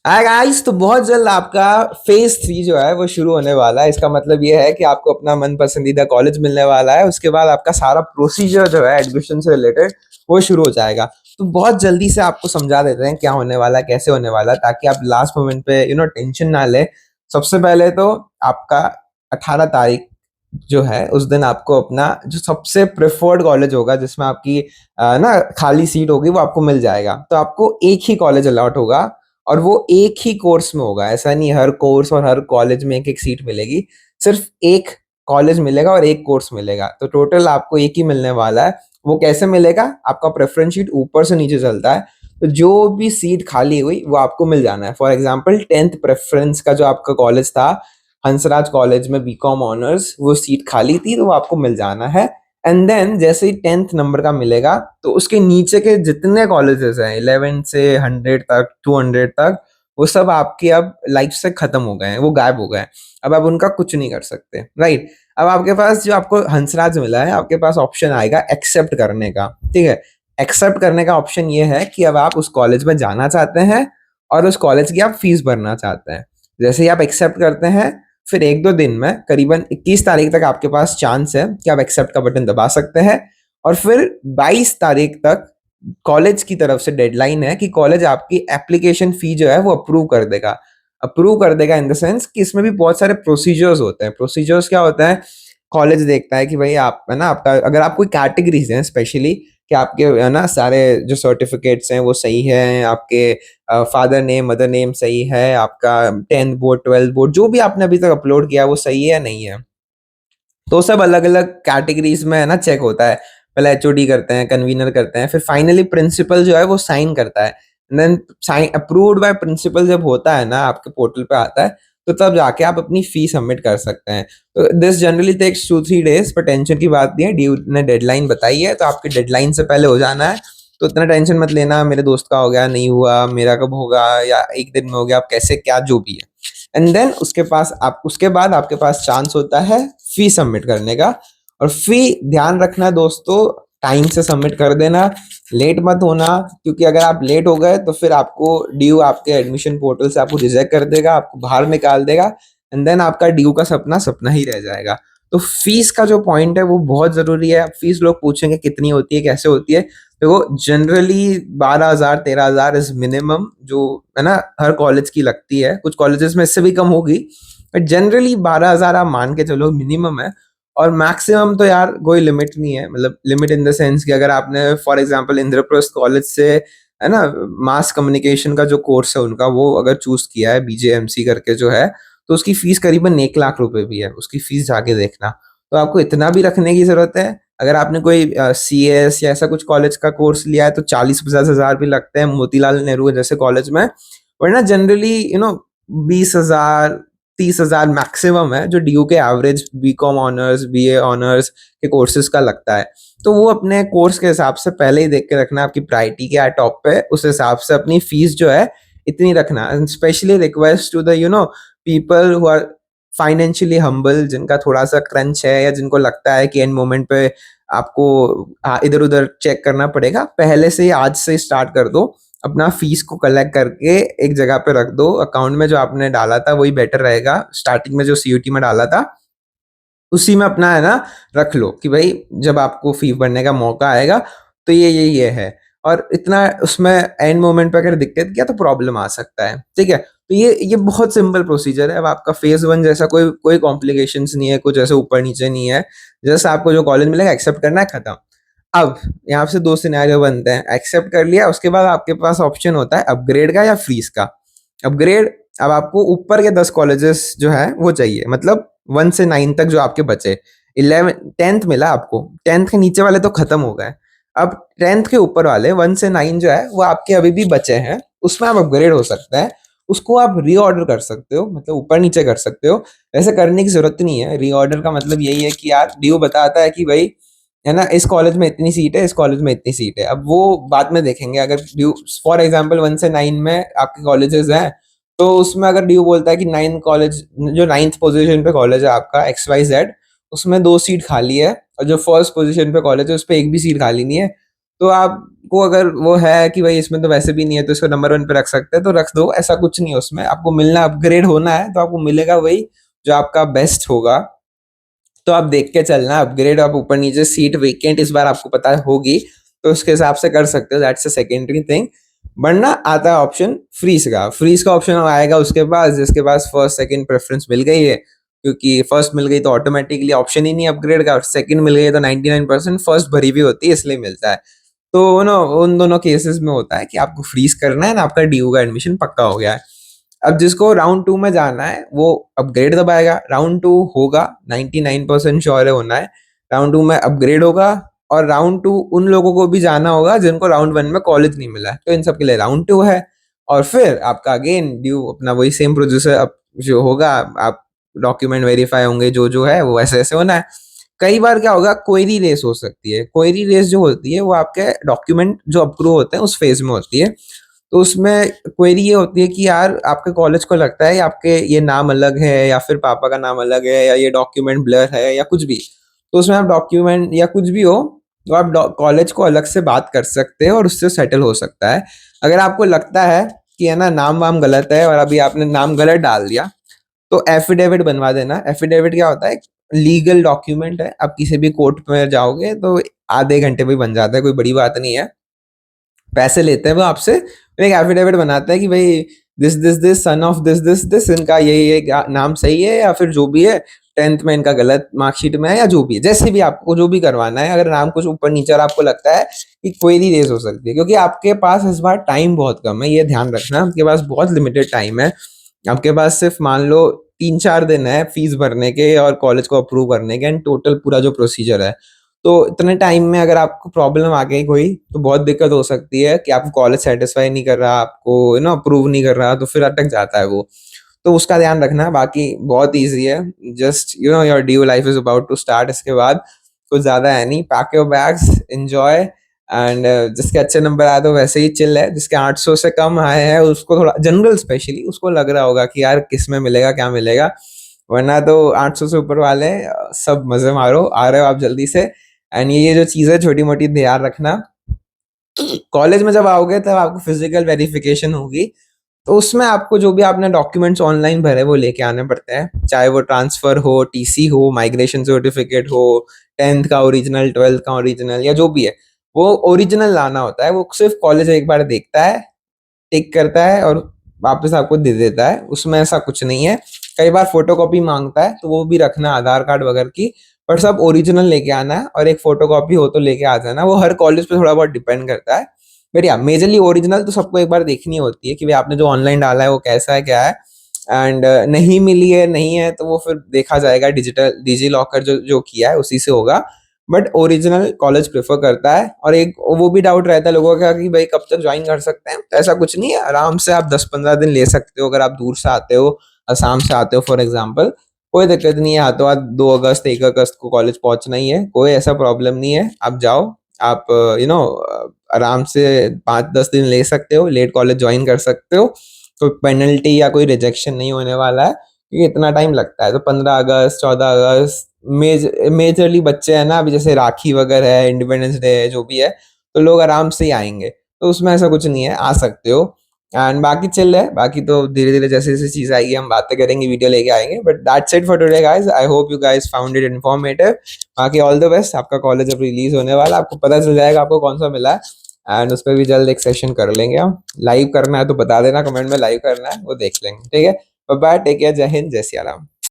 Hi guys, तो बहुत जल्द आपका फेज 3 जो है वो शुरू होने वाला है। इसका मतलब ये है कि आपको अपना मन पसंदीदा कॉलेज मिलने वाला है। उसके बाद आपका सारा प्रोसीजर जो है एडमिशन से रिलेटेड वो शुरू हो जाएगा। तो बहुत जल्दी से आपको समझा देते हैं क्या होने वाला है, कैसे होने वाला है, ताकि आप लास्ट मोमेंट पे टेंशन ना ले। सबसे पहले तो आपका 18 तारीख जो है उस दिन आपको अपना जो सबसे प्रेफर्ड कॉलेज होगा, जिसमें आपकी ना खाली सीट होगी, वो आपको मिल जाएगा। तो आपको एक ही कॉलेज अलॉट होगा और वो एक ही कोर्स में होगा। ऐसा नहीं हर कोर्स और हर कॉलेज में एक एक सीट मिलेगी। सिर्फ एक कॉलेज मिलेगा और एक कोर्स मिलेगा। तो टोटल आपको एक ही मिलने वाला है। वो कैसे मिलेगा? आपका प्रेफरेंस शीट ऊपर से नीचे चलता है। तो जो भी सीट खाली हुई वो आपको मिल जाना है। फॉर एग्जाम्पल 10th प्रेफरेंस का जो आपका कॉलेज था, हंसराज कॉलेज में बीकॉम ऑनर्स, वो सीट खाली थी, तो वो आपको मिल जाना है। एंड देन जैसे ही 10th नंबर का मिलेगा तो उसके नीचे के जितने कॉलेजेस हैं 11 से 100 तक, 200 तक, वो सब आपके अब लाइफ से खत्म हो गए हैं, वो गायब हो गए हैं। अब आप उनका कुछ नहीं कर सकते, राइट? अब आपके पास जो आपको हंसराज मिला है, आपके पास ऑप्शन आएगा एक्सेप्ट करने का। ठीक है? एक्सेप्ट करने का ऑप्शन ये है कि अब आप उस कॉलेज में जाना चाहते हैं और उस कॉलेज की आप फीस भरना चाहते हैं। जैसे ही आप एक्सेप्ट करते हैं, फिर एक दो दिन में करीबन 21 तारीख तक आपके पास चांस है कि आप एक्सेप्ट का बटन दबा सकते हैं। और फिर 22 तारीख तक कॉलेज की तरफ से डेडलाइन है कि कॉलेज आपकी एप्लीकेशन फी जो है वो अप्रूव कर देगा। अप्रूव कर देगा इन द सेंस कि इसमें भी बहुत सारे प्रोसीजर्स होते हैं। प्रोसीजर्स क्या होता है? कॉलेज देखता है कि भाई आप है ना, आपका अगर आप कोई कैटेगरीज हैं स्पेशली, कि आपके है ना सारे जो सर्टिफिकेट्स हैं वो सही है, आपके फादर नेम मदर नेम सही है, आपका 10th बोर्ड 12th बोर्ड जो भी आपने अभी तक अपलोड किया है वो सही है या नहीं है। तो सब अलग अलग कैटेगरीज में है ना चेक होता है। पहले एचओडी करते हैं, कन्वीनर करते हैं, फिर फाइनली प्रिंसिपल जो है वो साइन करता है। Then sign approved by principal जब होता है ना, आपके पोर्टल पे आता है, तो तब जाके आप अपनी फी सबमिट कर सकते हैं। तो दिस जनरली टेक्स 2-3 days, पर टेंशन की बात नहीं है। ड्यू ने डेडलाइन बताई है, तो आपकी डेडलाइन से पहले हो जाना है। तो इतना टेंशन मत लेना मेरे दोस्त का हो गया नहीं हुआ, मेरा कब होगा, या एक दिन में हो गया, आप कैसे क्या जो भी है। एंड देन उसके बाद आपके पास चांस होता है फी सबमिट करने का। और फी ध्यान रखना दोस्तों, टाइम से सबमिट कर देना, लेट मत होना। क्योंकि अगर आप लेट हो गए तो फिर आपको ड्यू आपके एडमिशन पोर्टल से आपको रिजेक्ट कर देगा, आपको बाहर निकाल देगा। एंड देन आपका ड्यू का सपना सपना ही रह जाएगा। तो फीस का जो पॉइंट है वो बहुत जरूरी है। फीस लोग पूछेंगे कितनी होती है, कैसे होती है। देखो, जनरली 12,000 13,000 इज मिनिमम, जो है ना हर कॉलेज की लगती है। कुछ कॉलेजेस में इससे भी कम होगी, बट जनरली 12,000 आप मान के चलो मिनिमम है। और मैक्सिमम तो यार कोई लिमिट नहीं है। मतलब लिमिट इन द सेंस कि अगर आपने फॉर एग्जांपल इंद्रप्रस्थ कॉलेज से है ना मास कम्युनिकेशन का जो कोर्स है उनका, वो अगर चूज किया है बीजेएमसी करके जो है, तो उसकी फीस करीबन 1 लाख रुपए भी है। उसकी फीस जाके देखना। तो आपको इतना भी रखने की जरूरत है। अगर आपने कोई सीएस या ऐसा कुछ कॉलेज का कोर्स लिया है तो 40-50 हजार भी लगते हैं मोतीलाल नेहरू जैसे कॉलेज में। वरना जनरली 20,000 30,000 मैक्सिमम है जो डीयू के average BCom honours BA honours के कोर्सेज का लगता है। तो वो अपने कोर्स के हिसाब से पहले ही देख के रखना, आपकी प्रायोरिटी क्या है टॉप पे, उस हिसाब से अपनी फीस जो है इतनी रखना। Specially request to the people who are financially humble, जिनका थोड़ा सा क्रंच है या जिनको लगता है कि एंड मोमेंट पे आपको इधर उधर चेक करना पड़ेगा, पहले से ही आज से स्टार्ट कर दो। अपना फीस को कलेक्ट करके एक जगह पे रख दो, अकाउंट में जो आपने डाला था वही बेटर रहेगा। स्टार्टिंग में जो सीयूटी में डाला था उसी में अपना है ना रख लो, कि भाई जब आपको फी भरने का मौका आएगा तो ये है। और इतना उसमें एंड मोमेंट पे अगर दिक्कत किया तो प्रॉब्लम आ सकता है। ठीक है? तो ये बहुत सिंपल प्रोसीजर है। अब आपका फेज 1 जैसा कोई कोई कॉम्प्लिकेशंस नहीं है, कुछ ऐसे ऊपर नीचे नहीं है। जैसे आपको जो कॉलेज मिलेगा एक्सेप्ट करना है, खत्म। अब यहाँ से दो सिनेरियो बनते हैं। एक्सेप्ट कर लिया, उसके बाद आपके पास ऑप्शन होता है अपग्रेड का या फ्रीज का। अपग्रेड, अब आपको ऊपर के 10 कॉलेजेस जो है वो चाहिए, मतलब 1 से 9 तक जो आपके बचे। 11 10th मिला आपको, 10th के नीचे वाले तो खत्म हो गए। अब 10th के ऊपर वाले 1 से 9 जो है वो आपके अभी भी बचे हैं, उसमें आप अपग्रेड हो सकते हैं। उसको आप रीऑर्डर कर सकते हो, मतलब ऊपर नीचे कर सकते हो। वैसे करने की जरूरत नहीं है। रीऑर्डर का मतलब यही है कि यार ड्यू बताता है कि भाई है ना इस कॉलेज में इतनी सीट है, इस कॉलेज में इतनी सीट है। अब वो बाद में देखेंगे। अगर ड्यू फॉर एग्जांपल 1 से 9 में आपके कॉलेजेस हैं, तो उसमें अगर ड्यू बोलता है कि 9 कॉलेज, जो 9th पोजीशन पे कॉलेज है आपका XYZ, उसमें 2 सीट खाली है, और जो फर्स्ट पोजीशन पे कॉलेज है उस पर एक भी सीट खाली नहीं है, तो आपको अगर वो है कि भाई इसमें तो वैसे भी नहीं है तो इसको नंबर 1 पे रख सकते हैं तो रख दो, ऐसा कुछ नहीं है उसमें। आपको मिलना, अपग्रेड होना है तो आपको मिलेगा वही जो आपका बेस्ट होगा। तो आप देख के चलना, अपग्रेड आप ऊपर नीचे सीट वेकेंट इस बार आपको पता होगी तो उसके हिसाब से कर सकते हो, दैट्स अ सेकेंडरी थिंग। वरना आता है ऑप्शन फ्रीज का। फ्रीज का ऑप्शन आएगा उसके पास जिसके पास फर्स्ट सेकंड प्रेफरेंस मिल गई है, क्योंकि फर्स्ट मिल गई तो ऑटोमेटिकली ऑप्शन ही नहीं अपग्रेड का, और सेकंड मिल गई तो 99% फर्स्ट भरी हुई होती है इसलिए मिलता है। तो ना उन दोनों केसेस में होता है कि आपको फ्रीज करना है ना, आपका ड्यू का एडमिशन पक्का हो गया है। अब जिसको राउंड 2 में जाना है वो अपग्रेड दबाएगा, राउंड 2 होगा, 99% श्योर है होना है। राउंड 2 में अपग्रेड होगा, और राउंड 2 उन लोगों को भी जाना होगा जिनको राउंड 1 में कॉलेज नहीं मिला है, तो इन सब के लिए राउंड 2 है। और फिर आपका अगेन ड्यू अपना वही सेम प्रोड्यूसर अब जो होगा, आप डॉक्यूमेंट वेरीफाई होंगे, जो जो है वो ऐसे ऐसे होना है। कई बार क्या होगा, क्वेरी रेस हो सकती है। क्वेरी रेस जो होती है वो आपके डॉक्यूमेंट जो अप्रूव होते हैं उस फेज में होती है। तो उसमें क्वेरी ये होती है कि यार आपके कॉलेज को लगता है आपके ये नाम अलग है, या फिर पापा का नाम अलग है, या ये डॉक्यूमेंट ब्लर है, या कुछ भी। तो उसमें आप डॉक्यूमेंट या कुछ भी हो तो आप कॉलेज को अलग से बात कर सकते हैं और उससे सेटल हो सकता है। अगर आपको लगता है कि है ना नाम वाम गलत है और अभी आपने नाम गलत डाल दिया, तो एफिडेविट बनवा देना। एफिडेविट क्या होता है, लीगल डॉक्यूमेंट है। आप किसी भी कोर्ट में जाओगे तो आधे घंटे में बन जाता है, कोई बड़ी बात नहीं है। पैसे लेते हैं वो आपसे, एक एफिडेविट बनाता है कि भाई दिस सन ऑफ दिस इनका ये नाम सही है, या फिर जो भी है 10th में इनका गलत मार्कशीट में है, या जो भी है, जैसे भी आपको जो भी करवाना है। अगर नाम कुछ ऊपर नीचे और आपको लगता है कि क्वेरी रेज हो सकती है, क्योंकि आपके पास इस बार टाइम बहुत कम है, ये ध्यान रखना। आपके पास बहुत लिमिटेड टाइम है। आपके पास सिर्फ मान लो 3-4 दिन है फीस भरने के और कॉलेज को अप्रूव करने के, एंड टोटल पूरा जो प्रोसीजर है। तो इतने टाइम में अगर आपको प्रॉब्लम आ गई कोई, तो बहुत दिक्कत हो सकती है कि आपको कॉलेज सेटिस्फाई नहीं कर रहा, आपको अप्रूव नहीं कर रहा, तो फिर अटक जाता है वो। तो उसका ध्यान रखना। बाकी बहुत ईजी है, just your due life is about to start. इसके बाद कुछ ज्यादा है नहीं, pack your bags, enjoy. And जिसके अच्छे नंबर आए तो वैसे ही चिल है, जिसके 800 से कम आए हैं उसको थोड़ा, जनरल स्पेशली, उसको लग रहा होगा कि यार किस में मिलेगा क्या मिलेगा। वरना तो 800 से ऊपर वाले सब मजे मारो, आ रहे हो आप जल्दी से। एंड ये जो चीजें छोटी मोटी ध्यान रखना। कॉलेज में जब आओगे तब आपको फिजिकल वेरिफिकेशन होगी, तो उसमें आपको जो भी आपने डॉक्यूमेंट्स ऑनलाइन भरे वो लेके आने पड़ते हैं, चाहे वो ट्रांसफर हो, टीसी हो, माइग्रेशन सर्टिफिकेट हो, 10th का ओरिजिनल, 12th का ओरिजिनल, या जो भी है वो ओरिजिनल लाना होता है। वो सिर्फ कॉलेज एक बार देखता है, टिक करता है और वापस आपको दे देता है, उसमें ऐसा कुछ नहीं है। कई बार फोटोकॉपी मांगता है तो वो भी रखना, आधार कार्ड वगैरह की, पर सब ओरिजिनल लेके आना है, और एक फोटोकॉपी हो तो लेके आ जाना। वो हर कॉलेज पे थोड़ा बहुत डिपेंड करता है, बट या मेजरली ओरिजिनल तो सबको एक बार देखनी होती है कि भाई आपने जो ऑनलाइन डाला है वो कैसा है क्या है। एंड नहीं मिली है, नहीं है, तो वो फिर देखा जाएगा, डिजिटल डिजी लॉकर जो जो किया है उसी से होगा। बट ओरिजिनल कॉलेज प्रेफर करता है। और एक वो भी डाउट रहता है लोगों का कि भाई कब तक ज्वाइन कर सकते हैं, तो ऐसा कुछ नहीं है, आराम से आप 10-15 दिन ले सकते हो। अगर आप दूर से आते हो, असम से आते हो फॉर एग्जाम्पल, कोई दिक्कत नहीं है। हाथों हाथ 2 अगस्त 1 अगस्त को कॉलेज पहुंचना ही है, कोई ऐसा प्रॉब्लम नहीं है। आप जाओ, आप आराम से 5-10 दिन ले सकते हो, लेट कॉलेज ज्वाइन कर सकते हो। कोई पेनल्टी या कोई रिजेक्शन नहीं होने वाला है, क्योंकि इतना टाइम लगता है। तो 15 अगस्त, 14 अगस्त, मेजरली बच्चे हैं ना, अभी जैसे राखी वगैरह है, इंडिपेंडेंस डे है, जो भी है, तो लोग आराम से ही आएंगे। तो उसमें ऐसा कुछ नहीं है, आ सकते हो। एंड बाकी चिल है, बाकी तो धीरे धीरे जैसे जैसे चीज आएगी हम बातें करेंगे, वीडियो लेके आएंगे। But that's it for today guys, I hope you guys found it informative. बाकी ऑल द बेस्ट, आपका कॉलेज अब रिलीज होने वाला, आपको पता चल जाएगा आपको कौन सा मिला है। एंड उस पर भी जल्द एक सेशन कर लेंगे हम। लाइव करना है तो बता देना कमेंट में, लाइव करना है वो देख लेंगे, ठीक है। बाय, टेक केयर, जय हिंद, जय सिया राम।